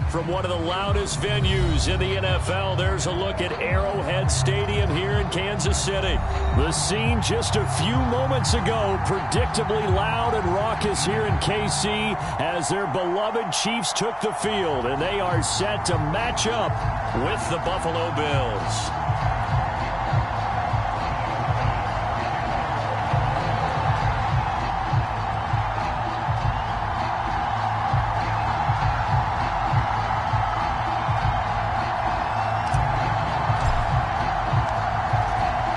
From one of the loudest venues in the NFL, there's a look at Arrowhead Stadium here in Kansas City. The scene just a few moments ago, predictably loud and raucous here in KC as their beloved Chiefs took the field, and they are set to match up with the Buffalo Bills.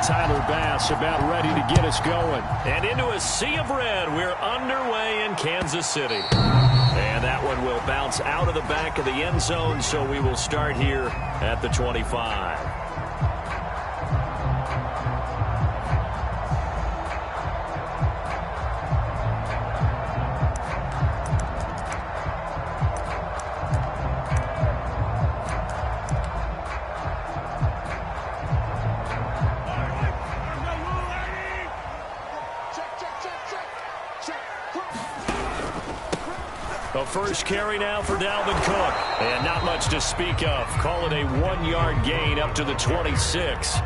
Tyler Bass about ready to get us going. And into a sea of red, we're underway in Kansas City. And that one will bounce out of the back of the end zone, so we will start here at the 25. The first carry now for Dalvin Cook. And not much to speak of. Call it a 1-yard gain up to the 26.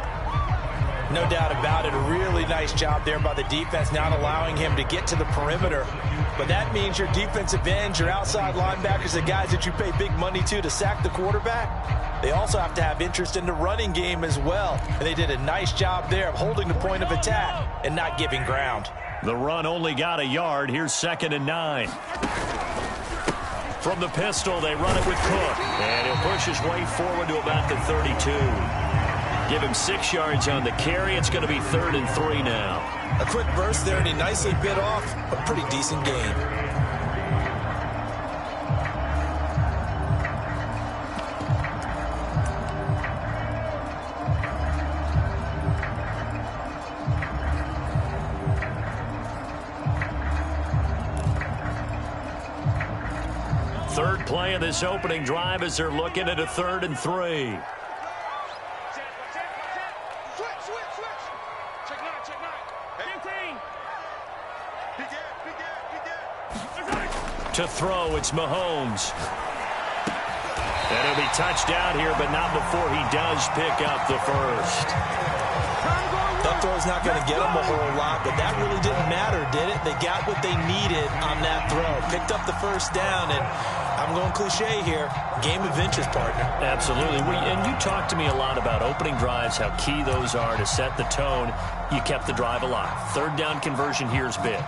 No doubt about it. A really nice job there by the defense, not allowing him to get to the perimeter. But that means your defensive ends, your outside linebackers, the guys that you pay big money to sack the quarterback, they also have to have interest in the running game as well. And they did a nice job there of holding the point of attack and not giving ground. The run only got a yard. Here's 2nd and 9. From the pistol, they run it with Cook. And he'll push his way forward to about the 32. Give him 6 yards on the carry. It's going to be 3rd and 3 now. A quick burst there, and he nicely bit off a pretty decent gain. Third play of this opening drive as they're looking at a 3rd and 3. To throw, it's Mahomes. And he'll be touched out here, but not before he does pick up the first. That throw's not going to get them a whole lot, but that really didn't matter, did it? They got what they needed on that throw. Picked up the first down, and I'm going cliche here. Game of inches, partner. Absolutely. And you talked to me a lot about opening drives, how key those are to set the tone. You kept the drive alive. 3rd down conversion here is big.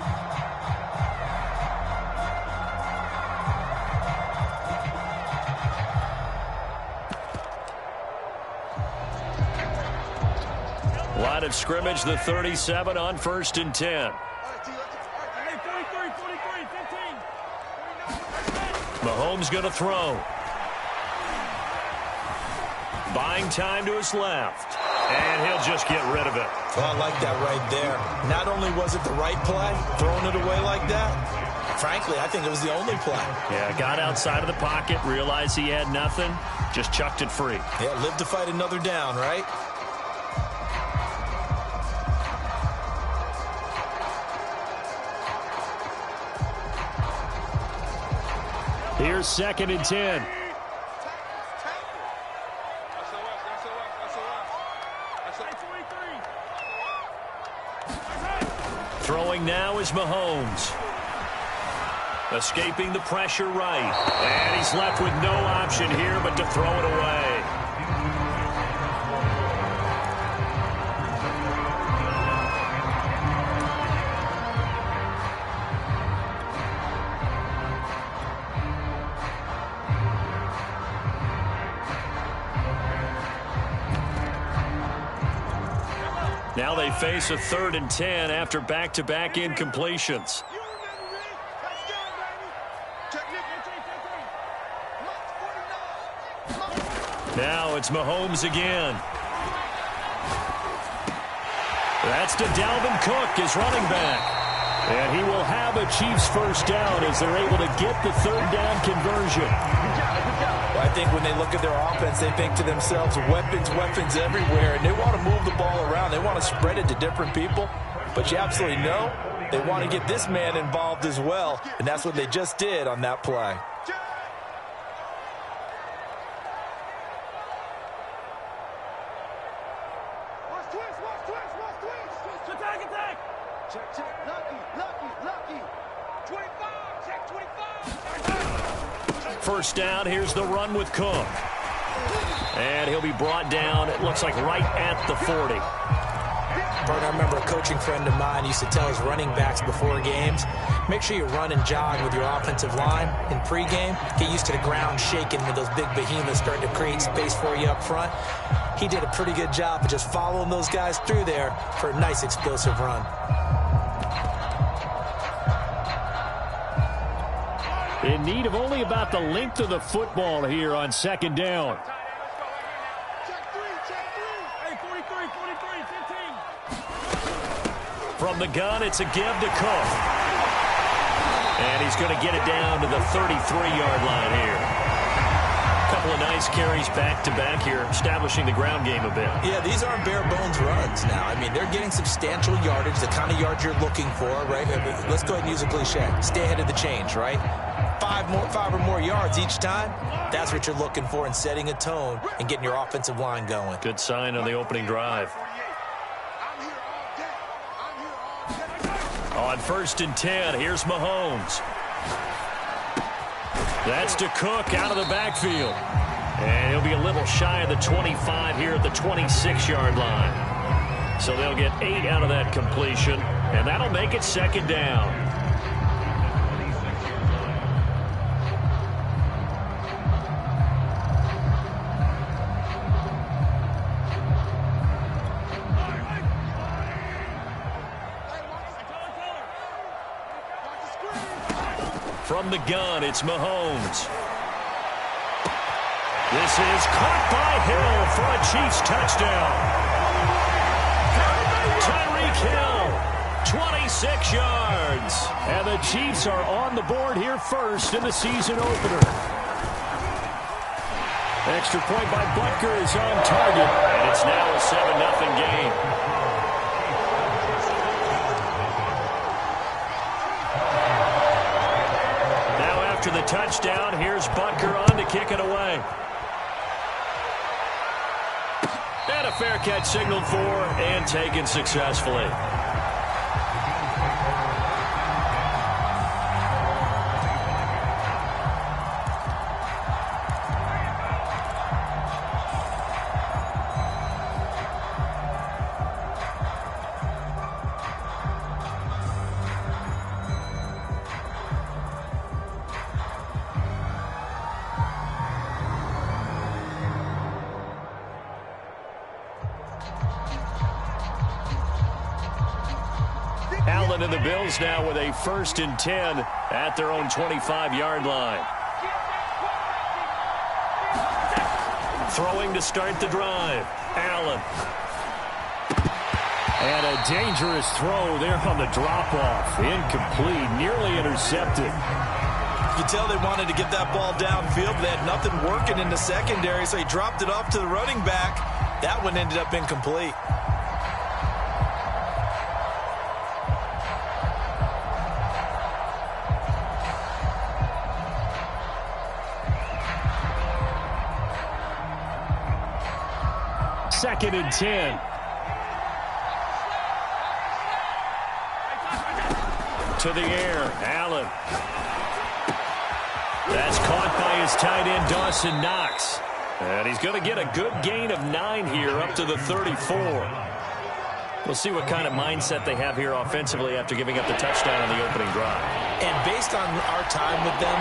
Line of scrimmage, the 37 on 1st and 10. Mahomes going to throw. Buying time to his left. And he'll just get rid of it. Well, I like that right there. Not only was it the right play, throwing it away like that, frankly, I think it was the only play. Yeah, got outside of the pocket, realized he had nothing, just chucked it free. Yeah, live to fight another down, right? Here's 2nd and 10. Throwing now is Mahomes. Escaping the pressure right. And he's left with no option here but to throw it away. Now they face a 3rd and 10 after back-to-back incompletions. Now it's Mahomes again. That's to Dalvin Cook, his running back. And he will have a Chiefs first down as they're able to get the third down conversion. Well, I think when they look at their offense, they think to themselves, weapons, weapons everywhere. And they want to move the ball around. They want to spread it to different people. But you absolutely know they want to get this man involved as well. And that's what they just did on that play. First down, here's the run with Cook. And he'll be brought down, it looks like right at the 40. Bert, I remember a coaching friend of mine used to tell his running backs before games, make sure you run and jog with your offensive line in pregame. Get used to the ground shaking when those big behemoths start to create space for you up front. He did a pretty good job of just following those guys through there for a nice explosive run. In need of only about the length of the football here on second down. From the gun, it's a give to Cook. And he's going to get it down to the 33-yard line here. A couple of nice carries back-to-back here, establishing the ground game a bit. Yeah, these aren't bare-bones runs now. I mean, they're getting substantial yardage, the kind of yards you're looking for, right? Let's go ahead and use a cliche. Stay ahead of the change, right? Five or more yards each time, that's what you're looking for in setting a tone and getting your offensive line going. Good sign on the opening drive. On 1st and 10, here's Mahomes. That's to Cook out of the backfield. And he'll be a little shy of the 25 here at the 26-yard line. So they'll get 8 out of that completion, and that'll make it second down. From the gun, it's Mahomes. This is caught by Hill for a Chiefs touchdown. Tyreek Hill, 26 yards. And the Chiefs are on the board here first in the season opener. Extra point by Butker is on target. And it's now a 7-0 game. After the touchdown, here's Butker on to kick it away. And a fair catch signaled for and taken successfully. Allen and the Bills now with a 1st and 10 at their own 25-yard line. Throwing to start the drive. Allen. And a dangerous throw there on the drop-off. Incomplete, nearly intercepted. You tell they wanted to get that ball downfield. They had nothing working in the secondary, so he dropped it off to the running back. That one ended up incomplete. Second and 10. To the air, Allen. That's caught by his tight end, Dawson Knox. And he's going to get a good gain of 9 here up to the 34. We'll see what kind of mindset they have here offensively after giving up the touchdown on the opening drive. And based on our time with them,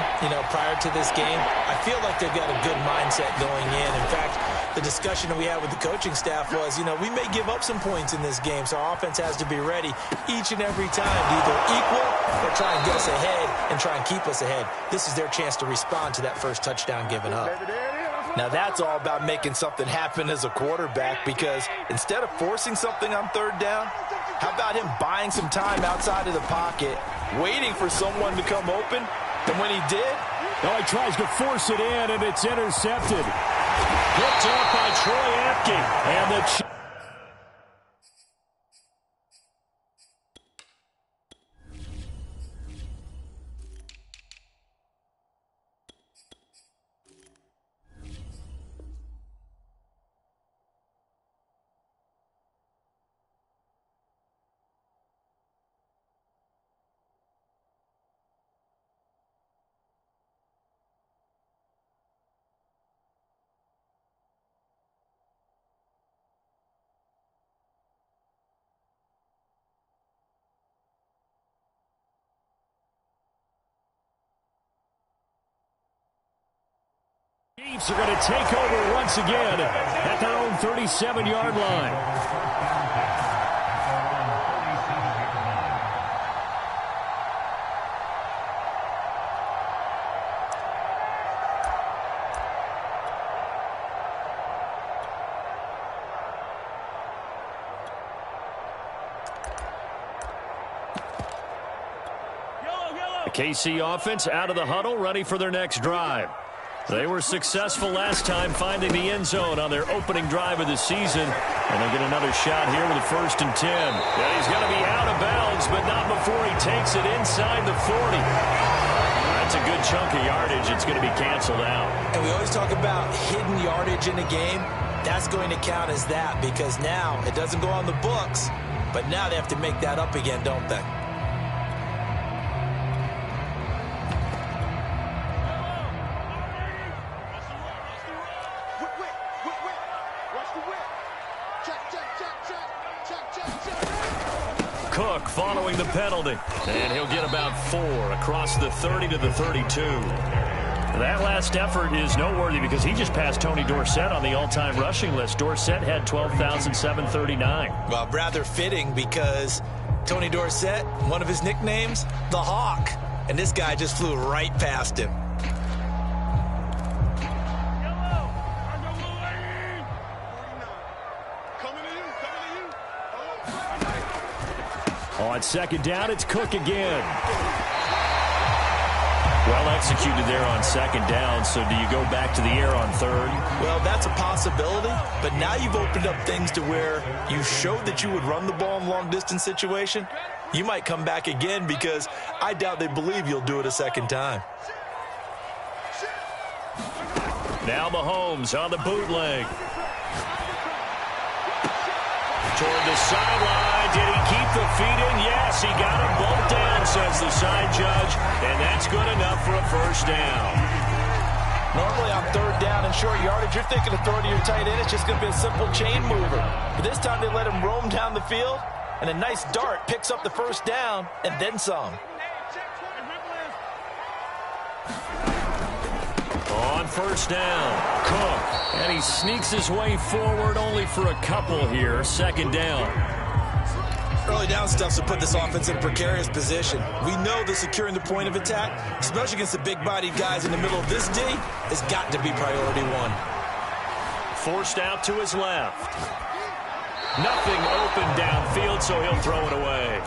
prior to this game, I feel like they've got a good mindset going in. In fact, the discussion that we had with the coaching staff was, we may give up some points in this game, so our offense has to be ready each and every time to either equal or try and get us ahead and try and keep us ahead. This is their chance to respond to that first touchdown given up. Now that's all about making something happen as a quarterback, because instead of forcing something on third down, how about him buying some time outside of the pocket, waiting for someone to come open, and when he did... Oh, he tries to force it in, and it's intercepted. Picked up by Troy Apke. And the... Chiefs are going to take over once again at their own 37-yard line. The KC offense out of the huddle, ready for their next drive. They were successful last time finding the end zone on their opening drive of the season. And they'll get another shot here with a 1st and 10. And he's going to be out of bounds, but not before he takes it inside the 40. That's a good chunk of yardage. It's going to be canceled out. And we always talk about hidden yardage in a game. That's going to count as that, because now it doesn't go on the books, but now they have to make that up again, don't they? Cook following the penalty, and he'll get about 4 across the 30 to the 32. That last effort is noteworthy because he just passed Tony Dorsett on the all-time rushing list. Dorsett had 12,739. Well, rather fitting, because Tony Dorsett, one of his nicknames, the Hawk, and this guy just flew right past him. On 2nd down, it's Cook again. Well executed there on 2nd down, so do you go back to the air on 3rd? Well, that's a possibility, but now you've opened up things to where you showed that you would run the ball in long-distance situation. You might come back again, because I doubt they believe you'll do it a 2nd time. Now Mahomes on the bootleg. Toward the sideline. Did he keep the feet in? Yes, he got them both down, says the side judge, and that's good enough for a 1st down. Normally on 3rd down and short yardage, you're thinking of throwing to your tight end. It's just going to be a simple chain mover. But this time they let him roam down the field, and a nice dart picks up the 1st down and then some. On 1st down, Cook, and he sneaks his way forward only for a couple here. 2nd down. Early down stuff's to put this offense in a precarious position. We know that securing the point of attack, especially against the big-bodied guys in the middle of this D, has got to be priority 1. Forced out to his left. Nothing open downfield, so he'll throw it away.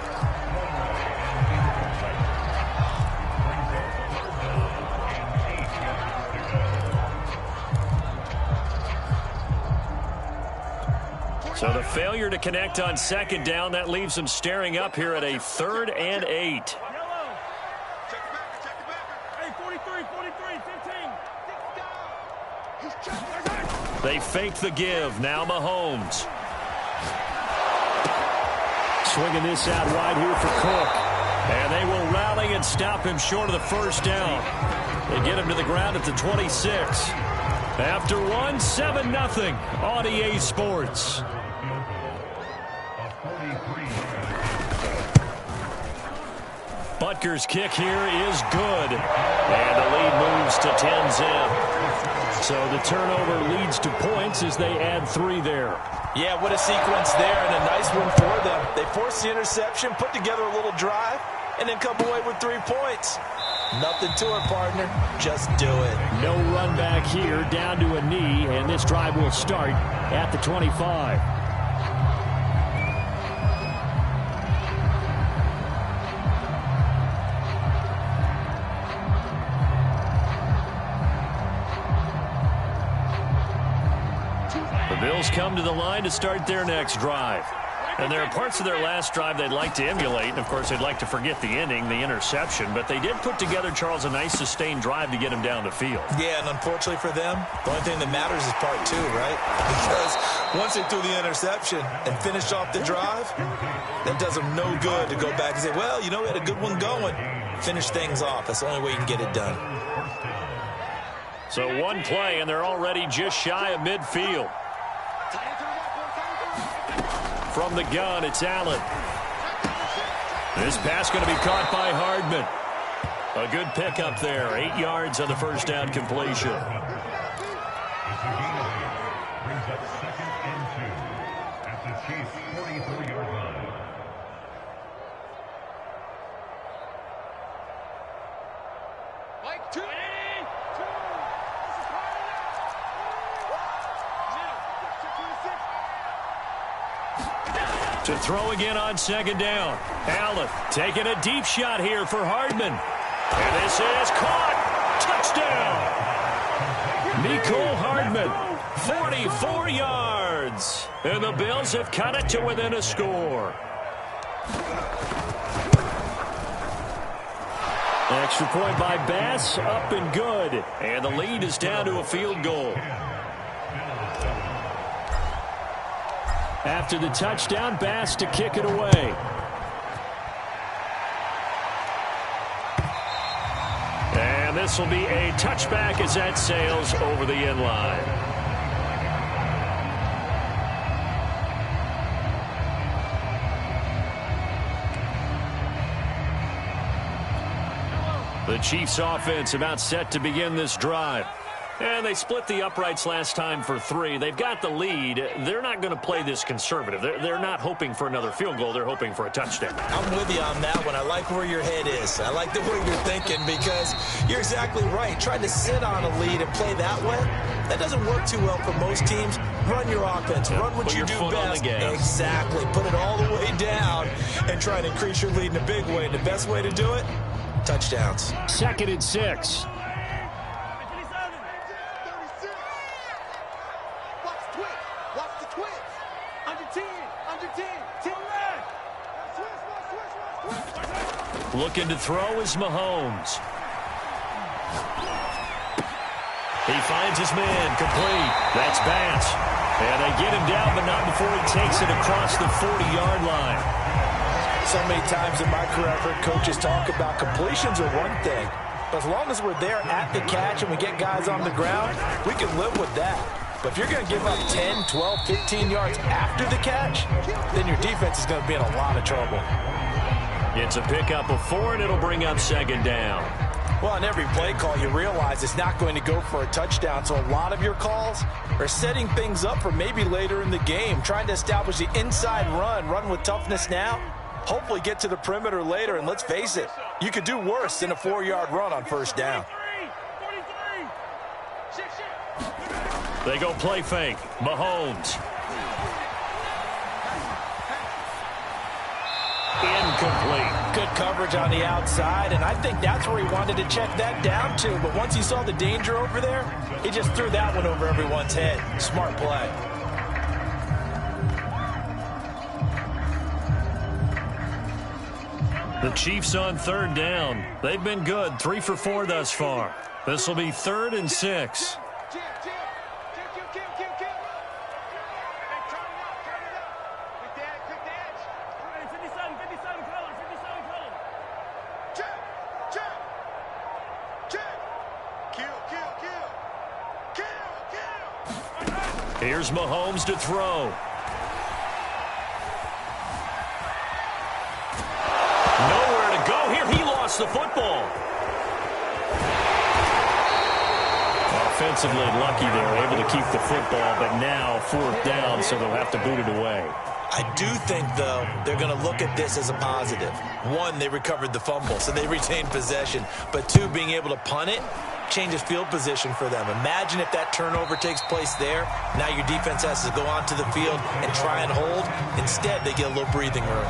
So the failure to connect on 2nd down, that leaves them staring up here at a 3rd and 8. They fake the give. Now Mahomes. Swinging this out wide here for Cook. And they will rally and stop him short of the 1st down. They get him to the ground at the 26. After 1, 7-0 on EA Sports. Butker's kick here is good. And the lead moves to 10-zip. So the turnover leads to points as they add 3 there. Yeah, what a sequence there, and a nice one for them. They forced the interception, put together a little drive, and then come away with 3 points. Nothing to it, partner. Just do it. No run back here, down to a knee, and this drive will start at the 25. The Bills come to the line to start their next drive. And there are parts of their last drive they'd like to emulate. And, of course, they'd like to forget the inning, the interception. But they did put together, Charles, a nice sustained drive to get him down the field. Yeah, and unfortunately for them, the only thing that matters is part two, right? Because once they threw the interception and finished off the drive, that does them no good to go back and say, well, you know, we had a good one going. Finish things off. That's the only way you can get it done. So one play, and they're already just shy of midfield. From the gun, it's Allen. This pass going to be caught by Hardman. A good pickup there. 8 yards on the first down completion. Brings up 2nd and 2 at the Chiefs' 44-yard line. Mike, 2. To throw again on 2nd down. Allen taking a deep shot here for Hardman. And this is caught. Touchdown. Mecole Hardman, 44 yards. And the Bills have cut it to within a score. Extra point by Bass, up and good. And the lead is down to a field goal. After the touchdown, Bass to kick it away. And this will be a touchback as that sails over the end line. The Chiefs offense about set to begin this drive. And they split the uprights last time for 3. They've got the lead. They're not going to play this conservative. They're not hoping for another field goal. They're hoping for a touchdown. I'm with you on that one. I like where your head is. I like the way you're thinking because you're exactly right. Trying to sit on a lead and play that way, that doesn't work too well for most teams. Run your offense. Run what you do best. Exactly. Put it all the way down and try to increase your lead in a big way. And the best way to do it, touchdowns. 2nd and 6. Looking to throw is Mahomes. He finds his man, complete. That's Bass. And they get him down, but not before he takes it across the 40-yard line. So many times in my career, I've heard coaches talk about completions are one thing. But as long as we're there at the catch and we get guys on the ground, we can live with that. But if you're going to give up 10, 12, 15 yards after the catch, then your defense is going to be in a lot of trouble. It's a pickup of 4, and it'll bring up 2nd down. Well, on every play call, you realize it's not going to go for a touchdown. So a lot of your calls are setting things up for maybe later in the game, trying to establish the inside run with toughness now, hopefully get to the perimeter later. And let's face it, you could do worse than a 4-yard run on 1st down. They go play fake. Mahomes. Incomplete. Good coverage on the outside, and I think that's where he wanted to check that down to. But once he saw the danger over there, he just threw that one over everyone's head. Smart play. The Chiefs on 3rd down. They've been good. 3 for 4 thus far. This will be 3rd and 6. Here's Mahomes to throw. Nowhere to go here. He lost the football. Offensively lucky they're able to keep the football, but now 4th down, so they'll have to boot it away. I I do think, though, they're going to look at this as a positive. One, they recovered the fumble, so they retained possession. But two, being able to punt it changes field position for them. Imagine if that turnover takes place there. Now your defense has to go onto the field and try and hold. Instead, they get a little breathing room.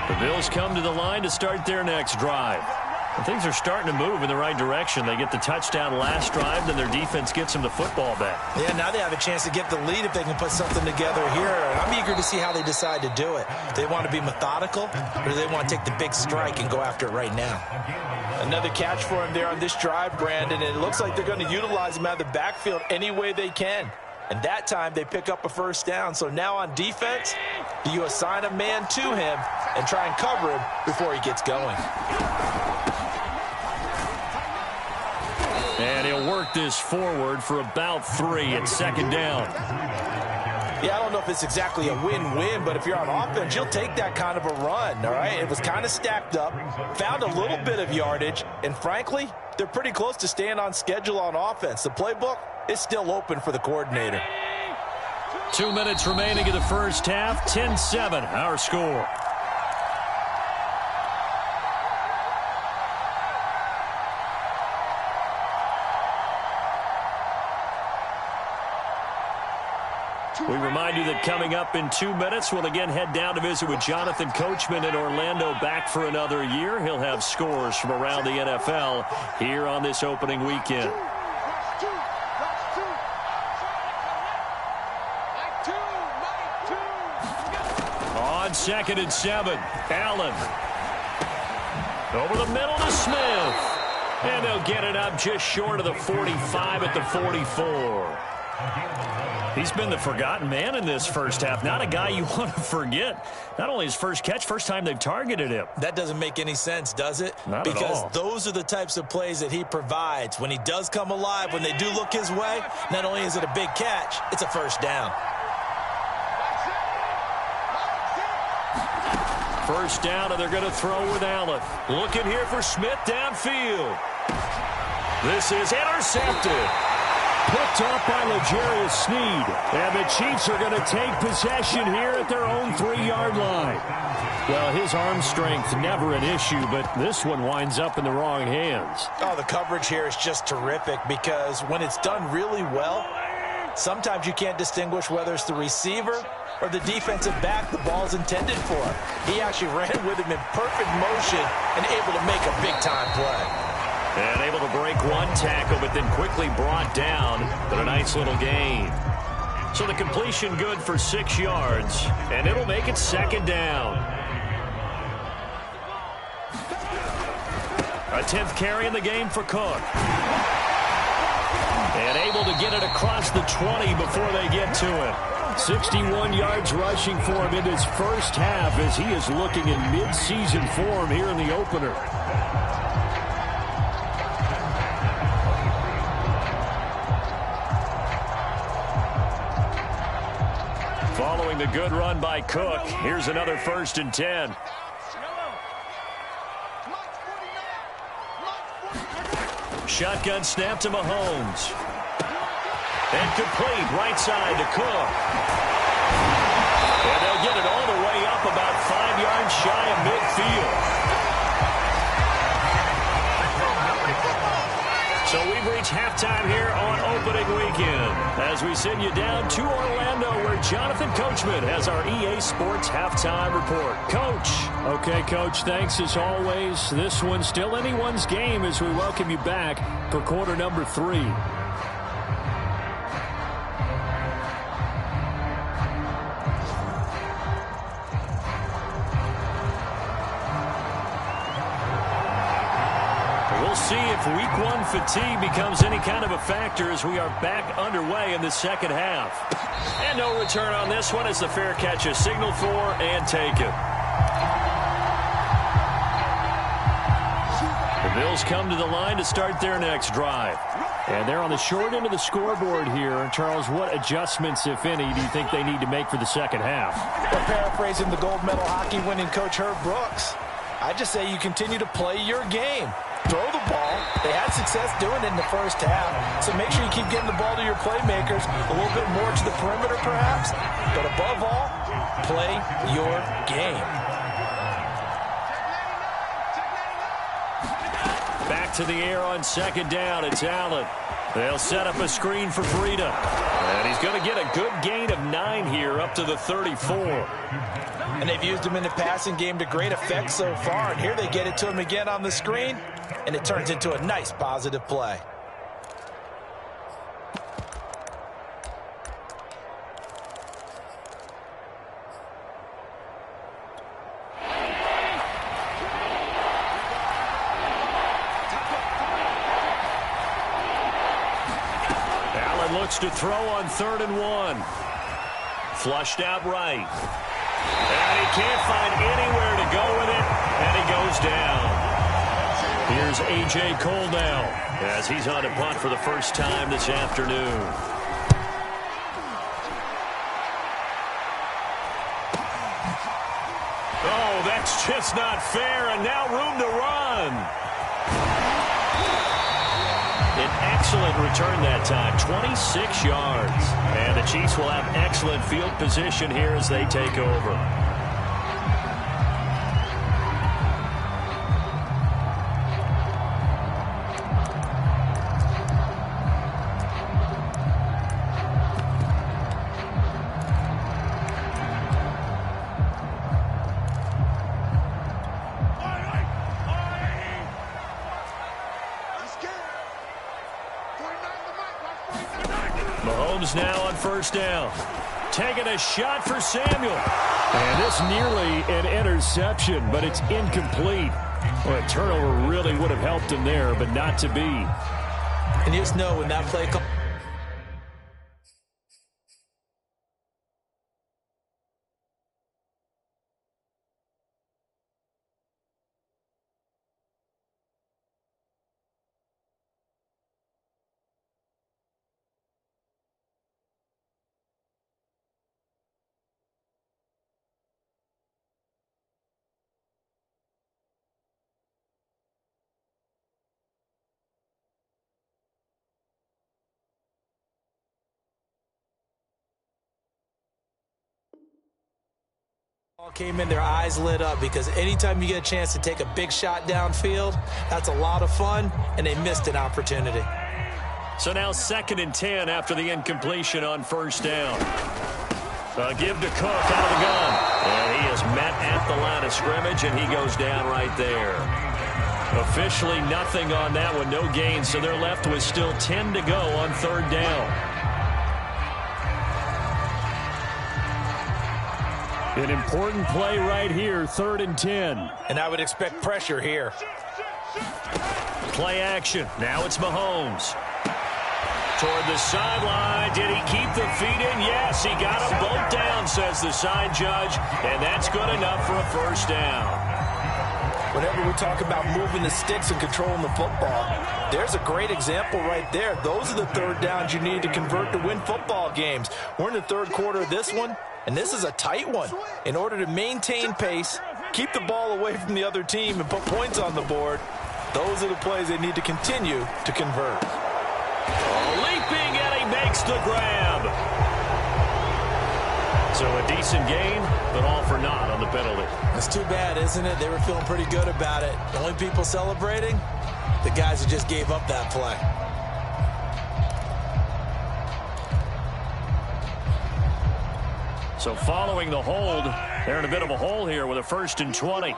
The Bills come to the line to start their next drive. And things are starting to move in the right direction. They get the touchdown last drive, then their defense gets them the football back. Yeah, now they have a chance to get the lead if they can put something together here. And I'm eager to see how they decide to do it. Do they want to be methodical, or do they want to take the big strike and go after it right now? Another catch for him there on this drive, Brandon, and it looks like they're going to utilize him out of the backfield any way they can. And that time they pick up a first down. So now on defense, do you assign a man to him and try and cover him before he gets going? And he'll work this forward for about 3 at second down. Yeah, I don't know if it's exactly a win-win, but if you're on offense, you'll take that kind of a run, all right? It was kind of stacked up, found a little bit of yardage, and frankly, they're pretty close to staying on schedule on offense. The playbook is still open for the coordinator. 2 minutes remaining in the first half, 10-7, our score. We remind you that coming up in 2 minutes, we'll again head down to visit with Jonathan Coachman in Orlando, back for another year. He'll have scores from around the NFL here on this opening weekend. On 2nd and 7, Allen. Over the middle to Smith. And they'll get it up just short of the 45 at the 44. He's been the forgotten man in this first half. Not a guy you want to forget. Not only his first catch, first time they've targeted him. That doesn't make any sense, does it? Not at all. Because those are the types of plays that he provides. When he does come alive, when they do look his way, not only is it a big catch, it's a first down. First down, and they're going to throw with Allen. Looking here for Smith downfield. This is intercepted. Picked off by L'Jarius Sneed. And the Chiefs are going to take possession here at their own 3-yard line. Well, his arm strength never an issue, but this one winds up in the wrong hands. Oh, the coverage here is just terrific because when it's done really well, sometimes you can't distinguish whether it's the receiver or the defensive back the ball's intended for. He actually ran with him in perfect motion and able to make a big-time play. And able to break one tackle, but then quickly brought down. But a nice little gain. So the completion good for 6 yards, and it'll make it second down. A 10th carry in the game for Cook. And able to get it across the 20 before they get to it. 61 yards rushing for him in his first half as he is looking in mid-season form here in the opener. Following the good run by Cook, here's another 1st and 10. Shotgun snap to Mahomes. And complete right side to Cook. And they'll get it all the way up about 5 yards shy of midfield. So we've reached halftime here on opening weekend as we send you down to Orlando where Jonathan Coachman has our EA Sports halftime report. Coach. Okay, Coach, thanks as always. This one's still anyone's game as we welcome you back for quarter number 3. See if week 1 fatigue becomes any kind of a factor as we are back underway in the second half. And no return on this one as the fair catch is signaled for and taken. The Bills come to the line to start their next drive. And they're on the short end of the scoreboard here. Charles, what adjustments, if any, do you think they need to make for the second half? Well, paraphrasing the gold medal hockey winning coach Herb Brooks, I just say you continue to play your game. Throw the ball. They had success doing it in the first half. So make sure you keep getting the ball to your playmakers, a little bit more to the perimeter perhaps. But above all, Play your game. Back to the air on second down. It's Allen. They'll set up a screen for Breida. And he's going to get a good gain of 9 here up to the 34. And they've used him in the passing game to great effect so far. And here they get it to him again on the screen. And it turns into a nice positive play. Looks to throw on 3rd and 1. Flushed out right. And he can't find anywhere to go with it. And he goes down. Here's A.J. Cole now as he's on a punt for the first time this afternoon. Oh, that's just not fair. And now room to run. An excellent return that time, 26 yards. And the Chiefs will have excellent field position here as they take over. Mahomes now on 1st down. Taking a shot for Samuel. And this nearly an interception, but it's incomplete. Well, a turnover really would have helped him there, but not to be. And you just know when that play comes. Came in, their eyes lit up, because anytime you get a chance to take a big shot downfield, that's a lot of fun, and they missed an opportunity. So now 2nd and 10 after the incompletion on 1st down. Give to Cook out of the gun. And he is met at the line of scrimmage, and he goes down right there. Officially nothing on that one, no gain, so they're left with still 10 to go on 3rd down. An important play right here, 3rd and 10. And I would expect pressure here. Play action. Now it's Mahomes. Toward the sideline. Did he keep the feet in? Yes, he got them both down, says the side judge. And that's good enough for a 1st down. Whenever we talk about moving the sticks and controlling the football, there's a great example right there. Those are the 3rd downs you need to convert to win football games. We're in the 3rd quarter of this one, and this is a tight one. In order to maintain pace, keep the ball away from the other team, and put points on the board, those are the plays they need to continue to convert. Leaping, and he makes the grab. So a decent gain, but all for naught on the penalty. That's too bad, isn't it? They were feeling pretty good about it. The only people celebrating, the guys who just gave up that play. So following the hold, they're in a bit of a hole here with a 1st and 20.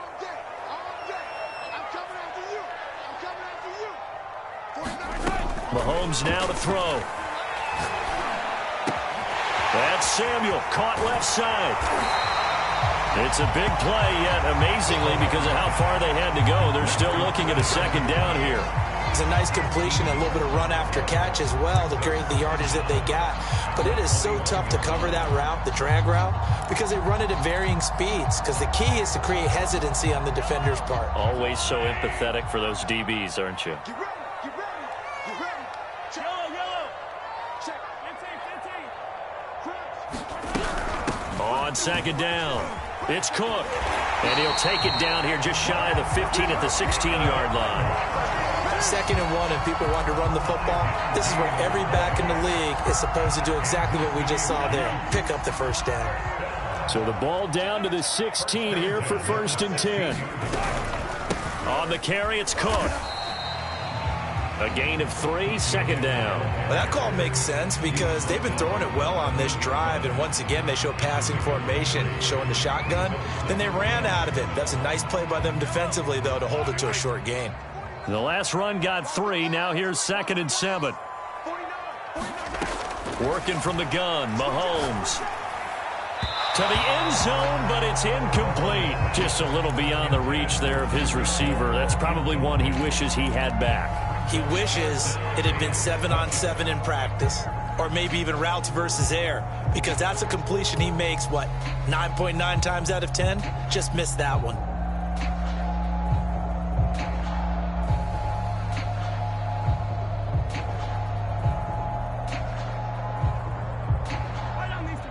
Mahomes now to throw. That's Samuel, caught left side. It's a big play, yet amazingly, because of how far they had to go, they're still looking at a 2nd down here. It's a nice completion, a little bit of run after catch as well to create the yardage that they got. But it is so tough to cover that route, the drag route, because they run it at varying speeds, because the key is to create hesitancy on the defender's part. Always so empathetic for those DBs, aren't you? On 2nd down, it's Cook. And he'll take it down here just shy of the 15 at the 16-yard line. 2nd and 1, and people want to run the football. This is where every back in the league is supposed to do exactly what we just saw there. Pick up the 1st down. So the ball down to the 16 here for 1st and 10. On the carry, it's Cook. A gain of 3, 2nd down. Well, that call makes sense because they've been throwing it well on this drive, and once again they show passing formation, showing the shotgun. Then they ran out of it. That's a nice play by them defensively, though, to hold it to a short gain. The last run got 3. Now here's 2nd and 7. Working from the gun, Mahomes. To the end zone, but it's incomplete. Just a little beyond the reach there of his receiver. That's probably one he wishes he had back. He wishes it had been 7-on-7 in practice, or maybe even routes versus air, because that's a completion he makes, 9.9 times out of 10? Just missed that one.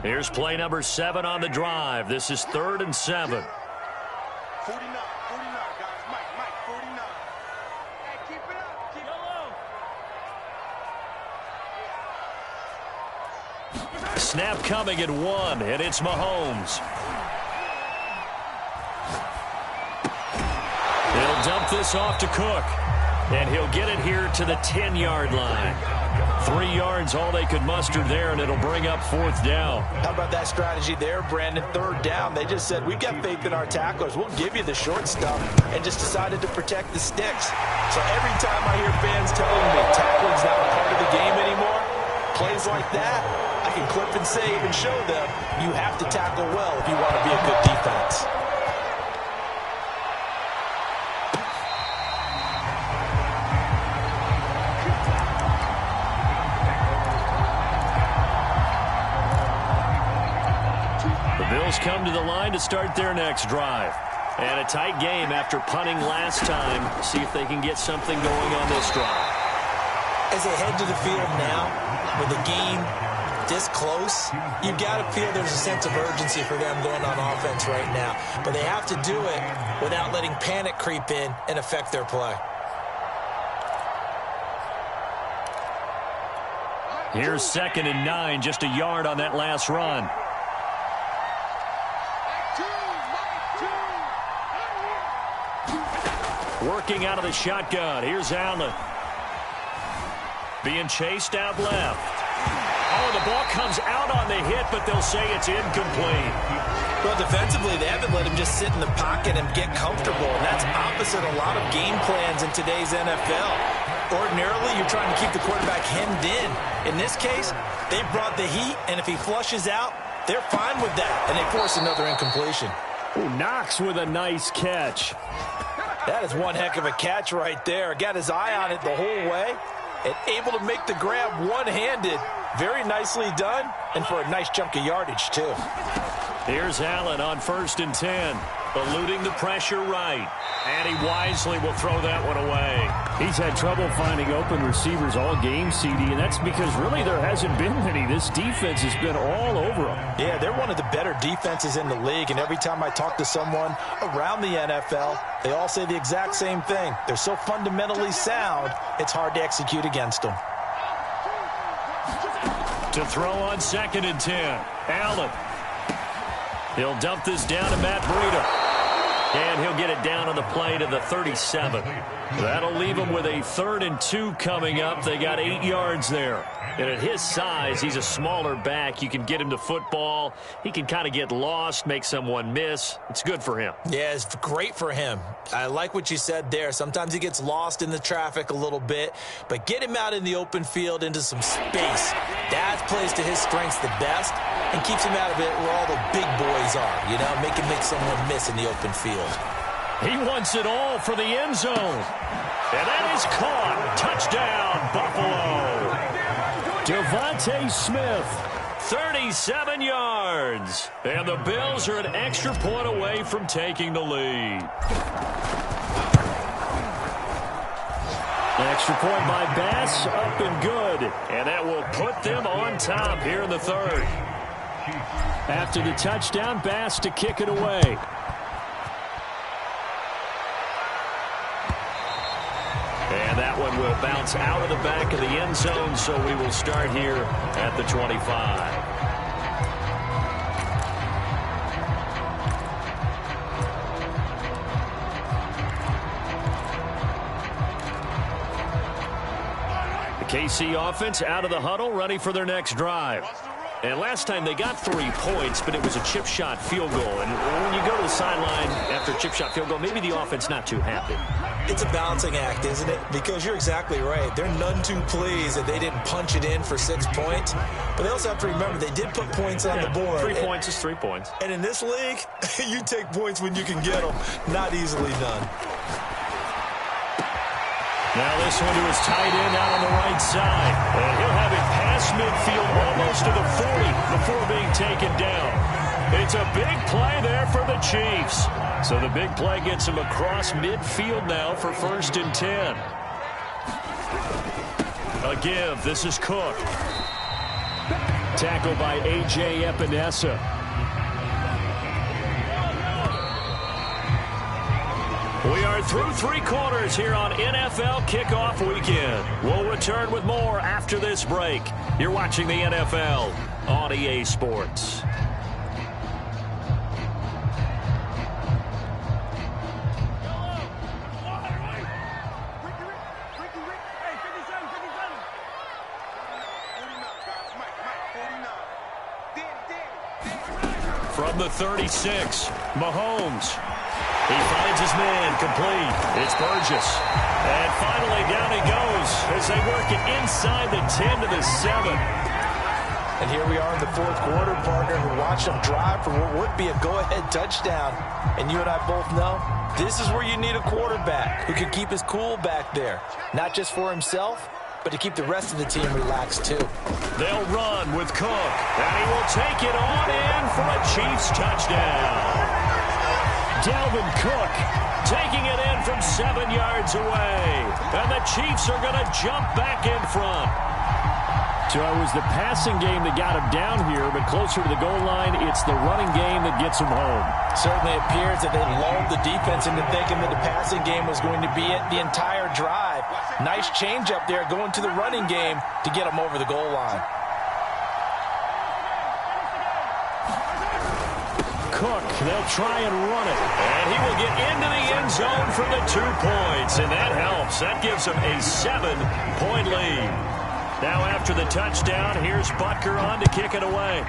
Here's play number 7 on the drive. This is 3rd and 7. 49, guys. Mike, 49. Hey, keep it up. Keep it low. Snap coming at 1, and it's Mahomes. He'll dump this off to Cook, and he'll get it here to the 10-yard line. 3 yards, all they could muster there, and it'll bring up 4th down. How about that strategy there, Brandon? 3rd down. They just said, we've got faith in our tacklers. We'll give you the short stuff, and just decided to protect the sticks. So every time I hear fans telling me tackling's not a part of the game anymore, plays like that, I can clip and save and show them you have to tackle well if you want to be a good defense. Bills come to the line to start their next drive. And a tight game after punting last time. See if they can get something going on this drive. As they head to the field now, with the game this close, you've got to feel there's a sense of urgency for them going on offense right now. But they have to do it without letting panic creep in and affect their play. Here's 2nd and 9, just a yard on that last run. Working out of the shotgun. Here's Allen. Being chased out left. Oh, the ball comes out on the hit, but they'll say it's incomplete. Well, defensively, they haven't let him just sit in the pocket and get comfortable. And that's opposite a lot of game plans in today's NFL. Ordinarily, you're trying to keep the quarterback hemmed in. In this case, they brought the heat, and if he flushes out, they're fine with that. And they force another incompletion. Ooh, Knox with a nice catch. That is one heck of a catch right there. Got his eye on it the whole way and able to make the grab one-handed. Very nicely done, and for a nice chunk of yardage, too. Here's Allen on 1st and 10, eluding the pressure right. And he wisely will throw that one away. He's had trouble finding open receivers all game, CD, and that's because really there hasn't been many. This defense has been all over them. Yeah, they're one of the better defenses in the league, and every time I talk to someone around the NFL, they all say the exact same thing. They're so fundamentally sound, it's hard to execute against them. To throw on 2nd and 10, Allen. He'll dump this down to Matt Breida. And he'll get it down on the play to the 37. That'll leave him with a 3rd and 2 coming up. They got 8 yards there. And at his size, he's a smaller back. You can get him to football. He can kind of get lost, make someone miss. It's good for him. Yeah, it's great for him. I like what you said there. Sometimes he gets lost in the traffic a little bit, but get him out in the open field into some space. That plays to his strengths the best and keeps him out of it where all the big boys are, you know, make someone miss in the open field. He wants it all for the end zone. And that is caught. Touchdown, Buffalo. Devontae Smith, 37 yards. And the Bills are an extra point away from taking the lead. An extra point by Bass, up and good. And that will put them on top here in the 3rd. After the touchdown, Bass to kick it away. And that one will bounce out of the back of the end zone, so we will start here at the 25. KC offense out of the huddle, ready for their next drive. And last time they got 3 points, but it was a chip shot field goal. And when you go to the sideline after a chip shot field goal, maybe the offense not too happy. It's a balancing act, isn't it? Because you're exactly right. They're none too pleased that they didn't punch it in for 6 points. But they also have to remember they did put points on the board. 3 points is 3 points. And in this league, you take points when you can get them. Not easily done. Now this one to his tight end out on the right side. And he'll have it past midfield almost to the 40 before being taken down. It's a big play there for the Chiefs. So the big play gets him across midfield now for 1st and 10. A give. This is Cook. Tackled by A.J. Epinesa. We are through 3 quarters here on NFL Kickoff Weekend. We'll return with more after this break. You're watching the NFL on EA Sports. From the 36, Mahomes. He finds his man complete. It's Burgess. And finally down he goes as they work it inside the 10 to the 7. And here we are in the 4th quarter, partner, who watched them drive for what would be a go-ahead touchdown. And you and I both know this is where you need a quarterback who can keep his cool back there. Not just for himself, but to keep the rest of the team relaxed too. They'll run with Cook. And he will take it on in for a Chiefs touchdown. Dalvin Cook taking it in from 7 yards away. And the Chiefs are going to jump back in front. So it was the passing game that got him down here, but closer to the goal line, it's the running game that gets him home. Certainly appears that they lulled the defense into thinking that the passing game was going to be it the entire drive. Nice change up there going to the running game to get him over the goal line. Cook, they'll try and run it. And he will get into the end zone for the 2 points. And that helps. That gives him a 7-point lead. Now after the touchdown, here's Butker on to kick it away.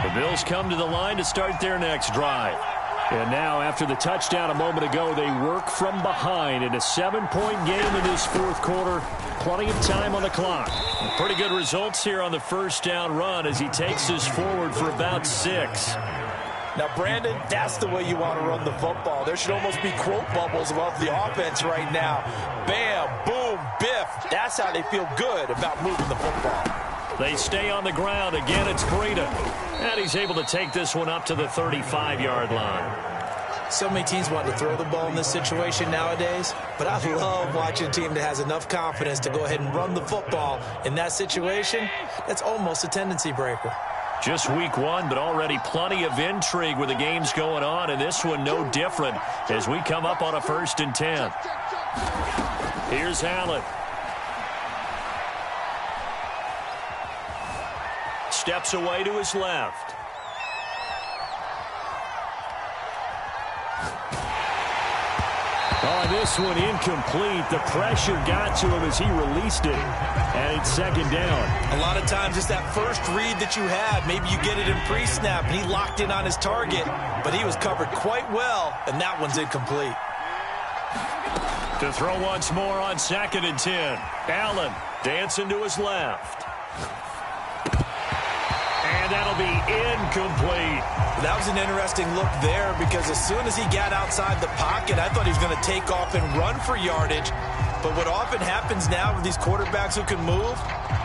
The Bills come to the line to start their next drive. And now, after the touchdown a moment ago, they work from behind in a 7-point game in this 4th quarter. Plenty of time on the clock. Pretty good results here on the 1st down run as he takes us forward for about 6. Now, Brandon, that's the way you want to run the football. There should almost be quote bubbles above the offense right now. Bam, boom, biff. That's how they feel good about moving the football. They stay on the ground. Again, it's Breida. And he's able to take this one up to the 35-yard line. So many teams want to throw the ball in this situation nowadays, but I love watching a team that has enough confidence to go ahead and run the football. In that situation, that's almost a tendency breaker. Just week 1, but already plenty of intrigue with the games going on, and this one no different as we come up on a 1st and 10. Here's Allen. Steps away to his left. Oh, this one incomplete. The pressure got to him as he released it. And it's 2nd down. A lot of times it's that first read that you have. Maybe you get it in pre-snap, and he locked in on his target. But he was covered quite well, and that one's incomplete. To throw once more on 2nd and 10. Allen dancing to his left. And that'll be incomplete. That was an interesting look there because as soon as he got outside the pocket, I thought he was going to take off and run for yardage. But what often happens now with these quarterbacks who can move,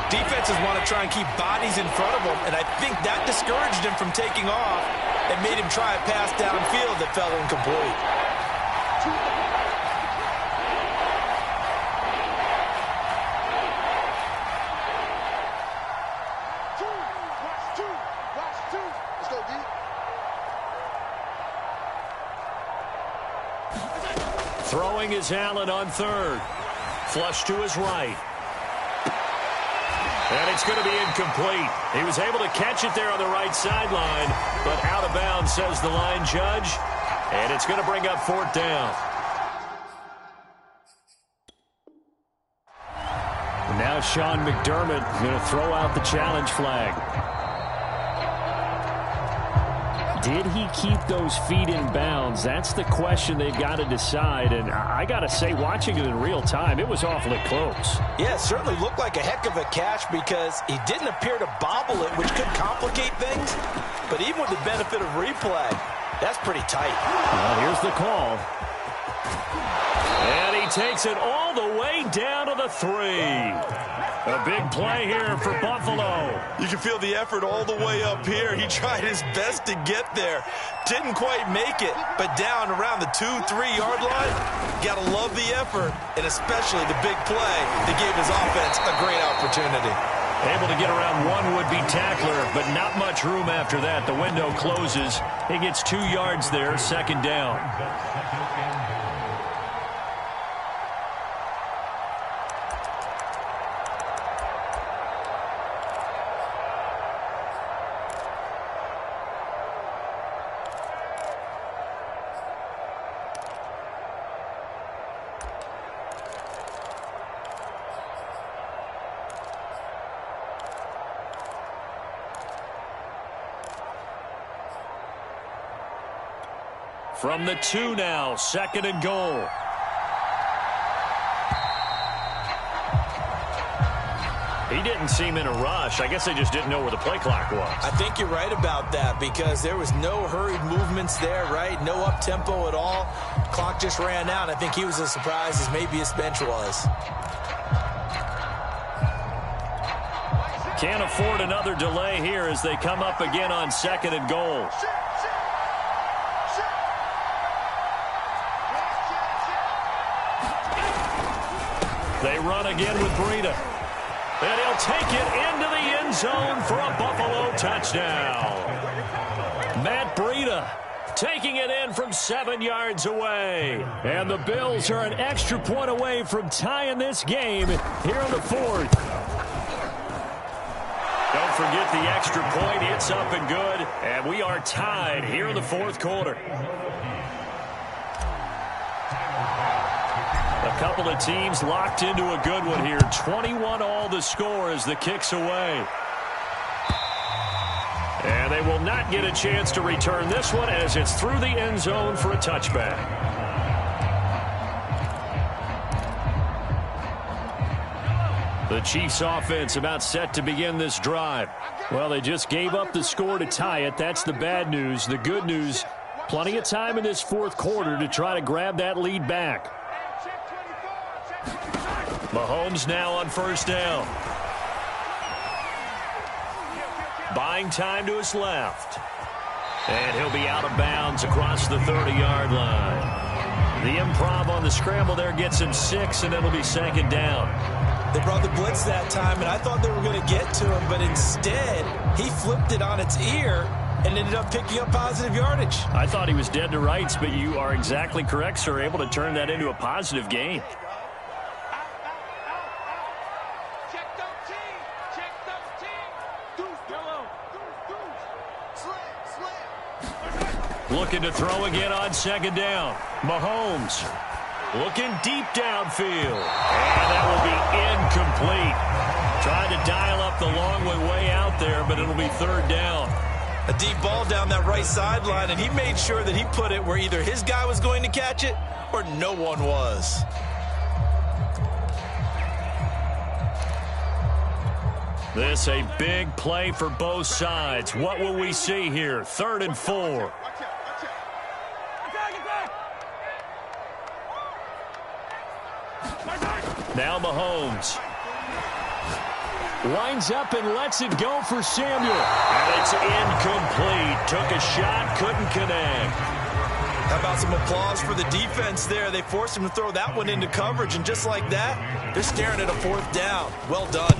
defenses want to try and keep bodies in front of them, and I think that discouraged him from taking off and made him try a pass downfield that fell incomplete. Throwing is Allen on 3rd. flush to his right. And it's going to be incomplete. He was able to catch it there on the right sideline, but out of bounds, says the line judge. And it's going to bring up 4th down. Now Sean McDermott going to throw out the challenge flag. Did he keep those feet in bounds? That's the question they've got to decide. And I got to say, watching it in real time, it was awfully close. Yeah, it certainly looked like a heck of a catch because he didn't appear to bobble it, which could complicate things. But even with the benefit of replay, that's pretty tight. Well, here's the call. And he takes it all the way down to the 3. A big play here for Buffalo. You can feel the effort all the way up here. He tried his best to get there. Didn't quite make it, but down around the 2-3 yard line, got to love the effort, and especially the big play that gave his offense a great opportunity. Able to get around one would-be tackler, but not much room after that. The window closes. He gets 2 yards there, 2nd down. From the 2 now, 2nd and goal. He didn't seem in a rush. I guess they just didn't know where the play clock was. I think you're right about that because there was no hurried movements there, right? No up-tempo at all. Clock just ran out. I think he was as surprised as maybe his bench was. Can't afford another delay here as they come up again on 2nd and goal. They run again with Breida. And he'll take it into the end zone for a Buffalo touchdown. Matt Breida taking it in from 7 yards away. And the Bills are an extra point away from tying this game here in the 4th. Don't forget the extra point. It's up and good. And we are tied here in the 4th quarter. A couple of teams locked into a good one here. 21-all the score as the kick's away. And they will not get a chance to return this one as it's through the end zone for a touchback. The Chiefs offense about set to begin this drive. Well, they just gave up the score to tie it. That's the bad news. The good news, plenty of time in this 4th quarter to try to grab that lead back. Mahomes now on 1st down. Buying time to his left. And he'll be out of bounds across the 30-yard line. The improv on the scramble there gets him 6, and it'll be 2nd down. They brought the blitz that time, and I thought they were going to get to him, but instead he flipped it on its ear and ended up picking up positive yardage. I thought he was dead to rights, but you are exactly correct, sir. Able to turn that into a positive gain. Looking to throw again on 2nd down. Mahomes looking deep downfield. And that will be incomplete. Trying to dial up the long way out there, but it'll be 3rd down. A deep ball down that right sideline, and he made sure that he put it where either his guy was going to catch it or no one was. This a big play for both sides. What will we see here? 3rd and 4. Now Mahomes winds up and lets it go for Samuel. And it's incomplete. Took a shot, couldn't connect. How about some applause for the defense there? They forced him to throw that one into coverage, and just like that, they're staring at a 4th down. Well done.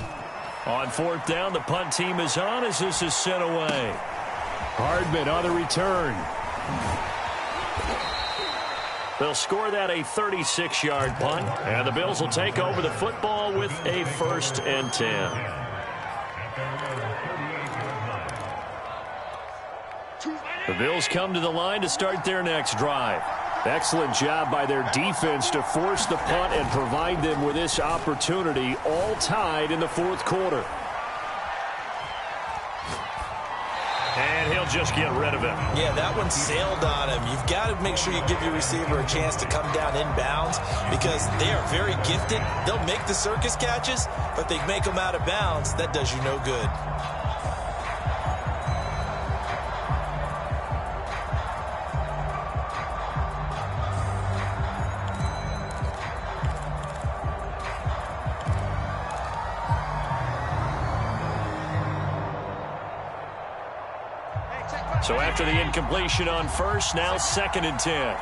On 4th down, the punt team is on as this is sent away. Hardman on the return. They'll score that a 36-yard punt, and the Bills will take over the football with a 1st and 10. The Bills come to the line to start their next drive. Excellent job by their defense to force the punt and provide them with this opportunity, all tied in the 4th quarter. And he'll just get rid of it. Yeah, that one sailed on him. You've got to make sure you give your receiver a chance to come down inbounds because they are very gifted. They'll make the circus catches, but they make them out of bounds. That does you no good. So after the incompletion on 1st, now 2nd and 10.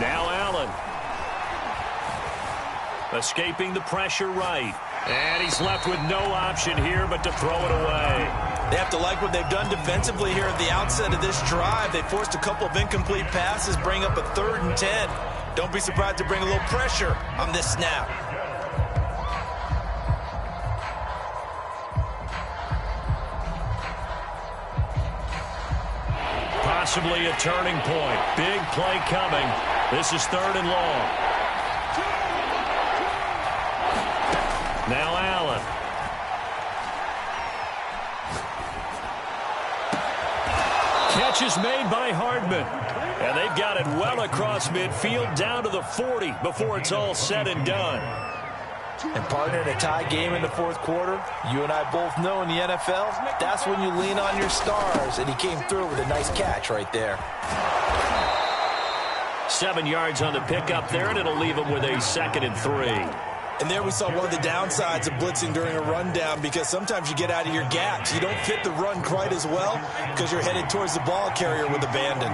Now Allen. Escaping the pressure right. And he's left with no option here but to throw it away. They have to like what they've done defensively here at the outset of this drive. They forced a couple of incomplete passes, bring up a 3rd and 10. Don't be surprised to bring a little pressure on this snap. Possibly a turning point. Big play coming. This is 3rd and long. Now Allen. Catch is made by Hardman. And they've got it well across midfield down to the 40 before it's all said and done. And partner, in a tie game in the 4th quarter, you and I both know in the NFL, that's when you lean on your stars. And he came through with a nice catch right there. 7 yards on the pickup there, and it'll leave him with a 2nd and 3. And there we saw one of the downsides of blitzing during a rundown because sometimes you get out of your gaps. You don't fit the run quite as well because you're headed towards the ball carrier with abandon.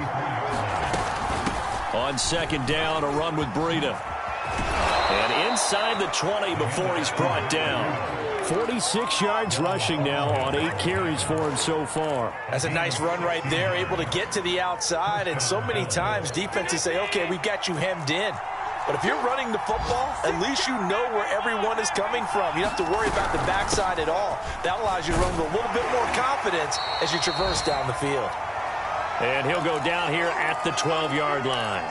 On 2nd down, a run with Breida. And inside the 20 before he's brought down. 46 yards rushing now on 8 carries for him so far. That's a nice run right there, able to get to the outside. And so many times defenses say, okay, we've got you hemmed in. But if you're running the football, at least you know where everyone is coming from. You don't have to worry about the backside at all. That allows you to run with a little bit more confidence as you traverse down the field. And he'll go down here at the 12-yard line.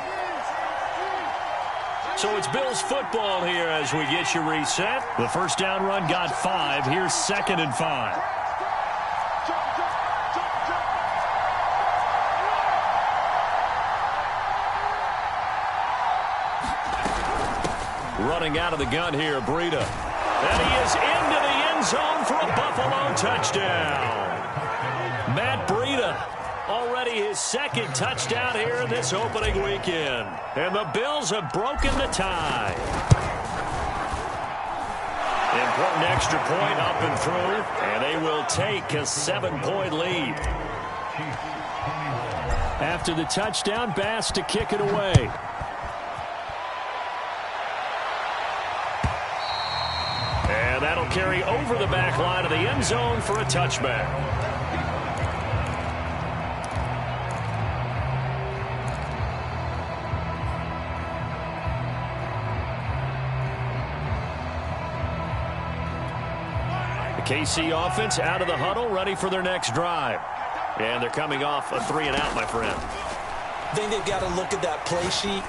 So it's Bills football here as we get you reset. The 1st down run got 5. Here's 2nd and 5. Running out of the gun here, Breida. And he is into the end zone for a Buffalo touchdown. Matt Breida. Already his 2nd touchdown here in this opening weekend. And the Bills have broken the tie. Important extra point up and through. And they will take a 7-point lead. After the touchdown, Bass to kick it away. And that'll carry over the back line of the end zone for a touchback. KC offense out of the huddle, ready for their next drive. And they're coming off a 3-and-out, my friend. I think they've got to look at that play sheet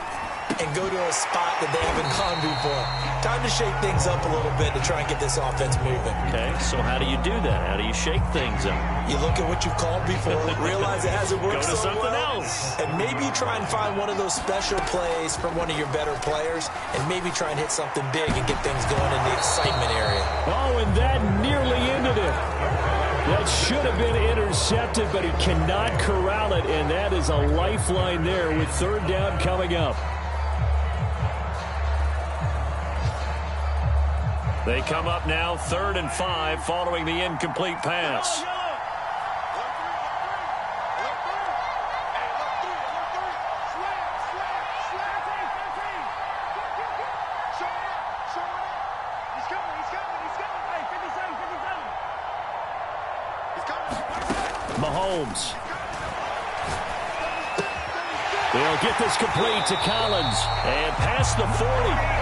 and go to a spot that they haven't gone before. Time to shake things up a little bit to try and get this offense moving. Okay, so how do you do that? How do you shake things up? You look at what you've called before, realize it hasn't worked Go to so something well, else. and maybe you try and find one of those special plays from one of your better players, and maybe try and hit something big and get things going in the excitement area. Oh, and that nearly ended it. That should have been intercepted, but he cannot corral it, and that is a lifeline there with 3rd down coming up. They come up now 3rd and 5 following the incomplete pass. Mahomes. They'll get this complete to Collins and past the 40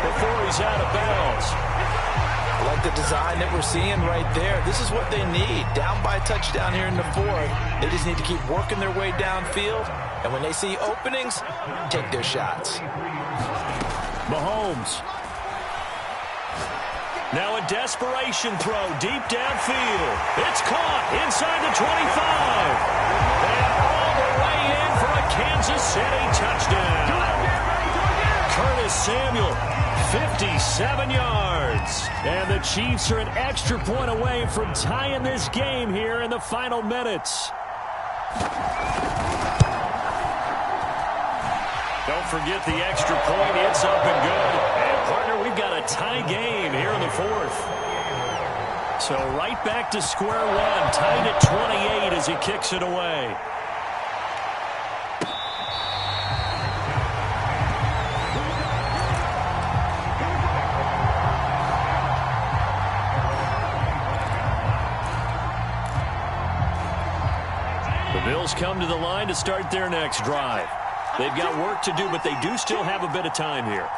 before he's out of bounds. I like the design that we're seeing right there. This is what they need. Down by a touchdown here in the fourth. They just need to keep working their way downfield. And when they see openings, take their shots. Mahomes. Now a desperation throw deep downfield. It's caught inside the 25. And all the way in for a Kansas City touchdown. Curtis Samuel, 57 yards. And the Chiefs are an extra point away from tying this game here in the final minutes. Don't forget the extra point. It's up and good. And, partner, we've got a tie game here in the fourth. So right back to square one. Tied at 28 as he kicks it away. The Bills come to the line to start their next drive. They've got work to do, but they do still have a bit of time here.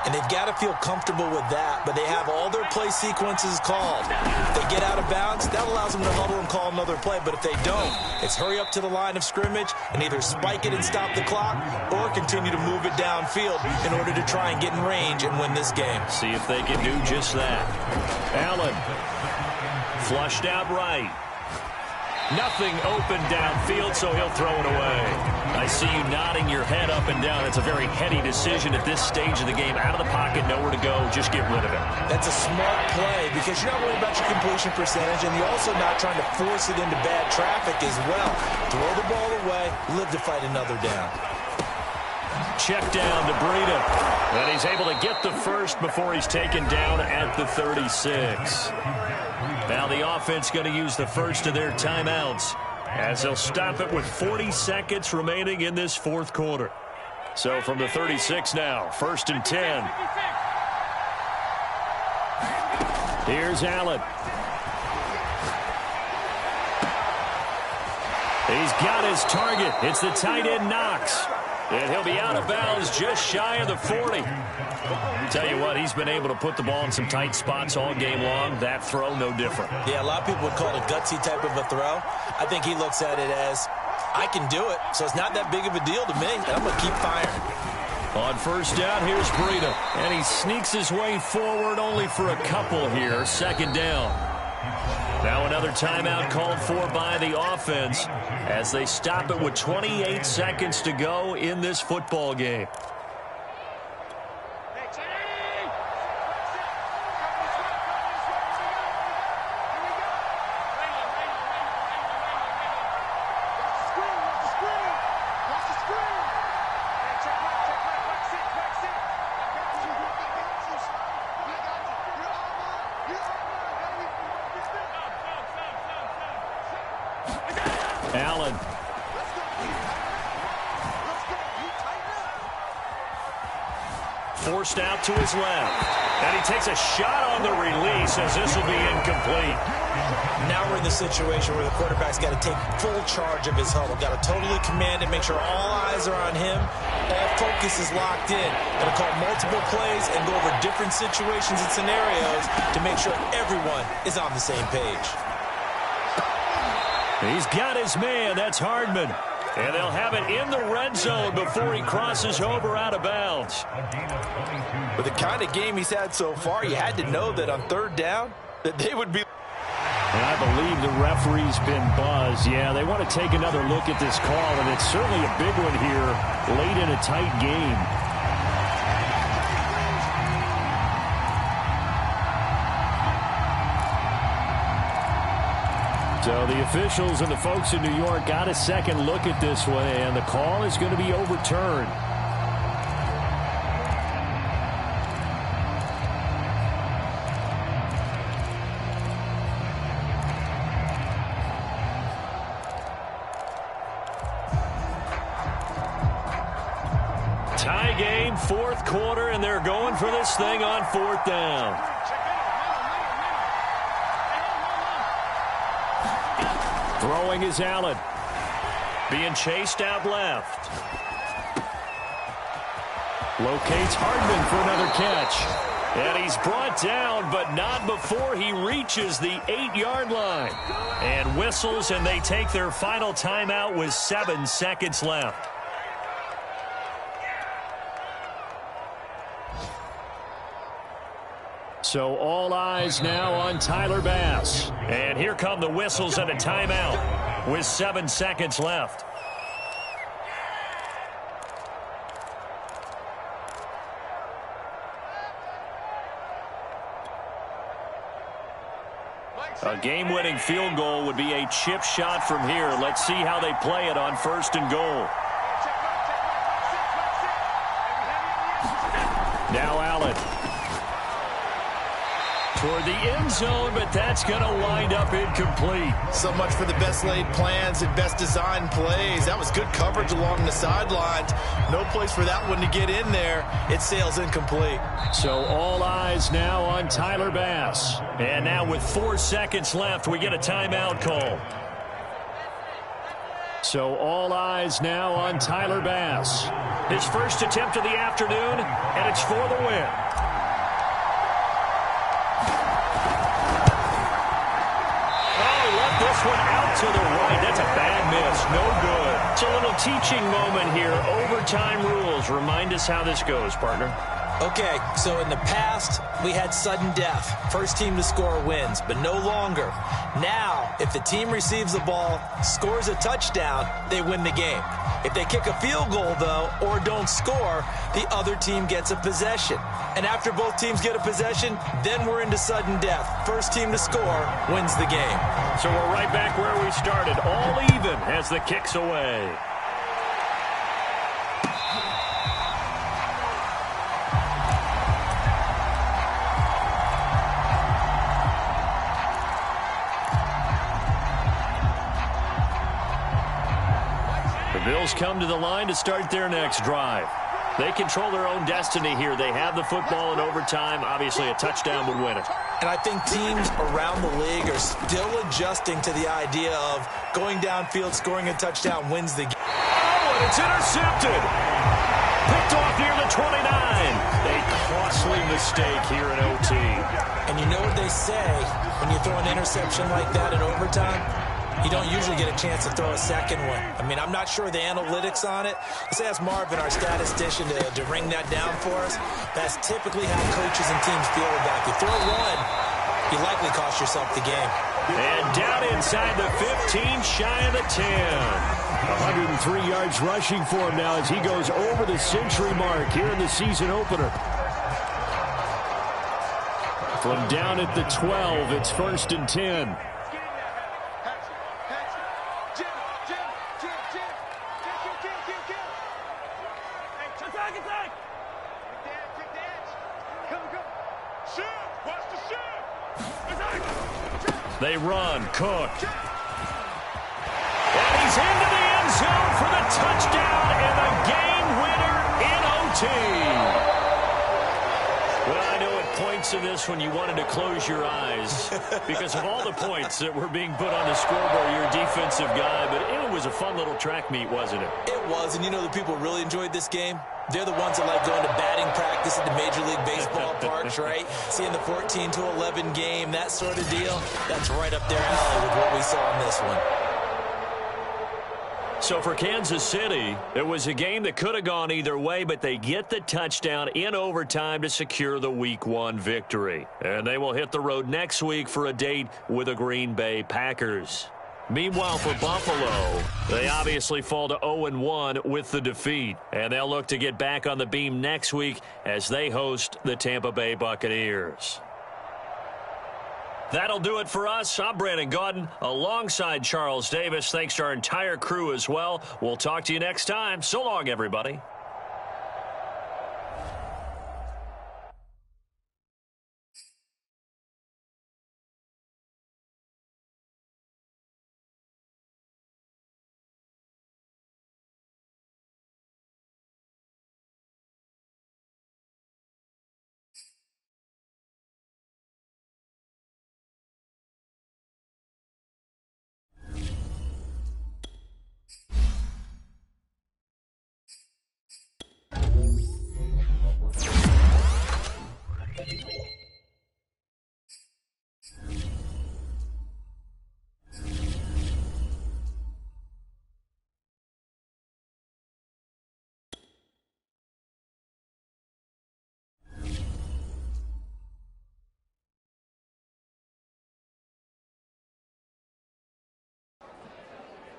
And they've got to feel comfortable with that, but they have all their play sequences called. If they get out of bounds, that allows them to huddle and call another play, but if they don't, it's hurry up to the line of scrimmage and either spike it and stop the clock or continue to move it downfield in order to try and get in range and win this game. See if they can do just that. Allen, flushed out right. Nothing open downfield, so he'll throw it away. I see you nodding your head up and down. It's a very heady decision at this stage of the game. Out of the pocket, nowhere to go. Just get rid of it. That's a smart play because you're not worried about your completion percentage, and you're also not trying to force it into bad traffic as well. Throw the ball away, live to fight another down. Check down to Breida. And he's able to get the first before he's taken down at the 36. Now the offense going to use the first of their timeouts as they'll stop it with 40 seconds remaining in this fourth quarter. So from the 36 now, 1st and 10. Here's Allen. He's got his target. It's the tight end Knox. And he'll be out of bounds just shy of the 40. Tell you what, he's been able to put the ball in some tight spots all game long. That throw, no different. Yeah, a lot of people would call it a gutsy type of a throw. I think he looks at it as, I can do it, so it's not that big of a deal to me, and I'm going to keep firing. On first down, here's Breida. And he sneaks his way forward only for a couple here. 2nd down. Now another timeout called for by the offense as they stop it with 28 seconds to go in this football game. Allen. Forced out to his left. And he takes a shot on the release as this will be incomplete. Now we're in the situation where the quarterback's got to take full charge of his huddle. Got to totally command it, make sure all eyes are on him. All focus is locked in. Got to call multiple plays and go over different situations and scenarios to make sure everyone is on the same page. He's got his man. That's Hardman. And they'll have it in the red zone before he crosses over out of bounds. With the kind of game he's had so far, you had to know that on 3rd down that they would be. And I believe the referee's been buzzed. Yeah, they want to take another look at this call, and it's certainly a big one here late in a tight game. So the officials and the folks in New York got a second look at this one, and the call is going to be overturned. Tie game, 4th quarter, and they're going for this thing on 4th down. Throwing is Allen. Being chased out left. Locates Hardman for another catch. And he's brought down, but not before he reaches the 8-yard line. And whistles, and they take their final timeout with 7 seconds left. So all eyes now on Tyler Bass. And here come the whistles and a timeout with 7 seconds left. A game-winning field goal would be a chip shot from here. Let's see how they play it on 1st and goal. Now Allen. Toward the end zone, but that's going to wind up incomplete. So much for the best laid plans and best designed plays. That was good coverage along the sidelines. No place for that one to get in there. It sails incomplete. So all eyes now on Tyler Bass. And now with 4 seconds left, we get a timeout call. So all eyes now on Tyler Bass. His first attempt of the afternoon, and it's for the win. This one out to the right. That's a bad miss. No good. It's a little teaching moment here. Overtime rules. Remind us how this goes, partner. Okay, so in the past, we had sudden death. First team to score wins, but no longer. Now, if the team receives the ball, scores a touchdown, they win the game. If they kick a field goal, though, or don't score, the other team gets a possession. And after both teams get a possession, then we're into sudden death. First team to score wins the game. So we're right back where we started. All even as the kick's away. Bills come to the line to start their next drive. They control their own destiny here. They have the football in overtime. Obviously, a touchdown would win it. And I think teams around the league are still adjusting to the idea of going downfield, scoring a touchdown wins the game. Oh, and it's intercepted. Picked off near the 29. A costly mistake here in OT. And you know what they say when you throw an interception like that in overtime? You don't usually get a chance to throw a second one. I mean, I'm not sure the analytics on it. Let's ask Marvin, our statistician, to ring that down for us. That's typically how coaches and teams feel about it. You throw one, you likely cost yourself the game. And down inside the 15, shy of the 10. 103 yards rushing for him now as he goes over the century mark here in the season opener. From down at the 12, it's 1st and 10. They run. Cook. And he's into the end zone for the touchdown and the game winner in OT. Well, I know at points in this when you wanted to close your eyes because of all the points that were being put on the scoreboard. You're a defensive guy, but it was a fun little track meet, wasn't it? It was, and you know the people really enjoyed this game? They're the ones that like going to batting practice at the Major League Baseball parks, right? Seeing the 14-11 game, that sort of deal. That's right up their alley with what we saw in this one. So for Kansas City, it was a game that could have gone either way, but they get the touchdown in overtime to secure the Week 1 victory. And they will hit the road next week for a date with the Green Bay Packers. Meanwhile, for Buffalo, they obviously fall to 0-1 with the defeat. And they'll look to get back on the beam next week as they host the Tampa Bay Buccaneers. That'll do it for us. I'm Brandon Gaudin alongside Charles Davis. Thanks to our entire crew as well. We'll talk to you next time. So long, everybody.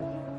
Bye.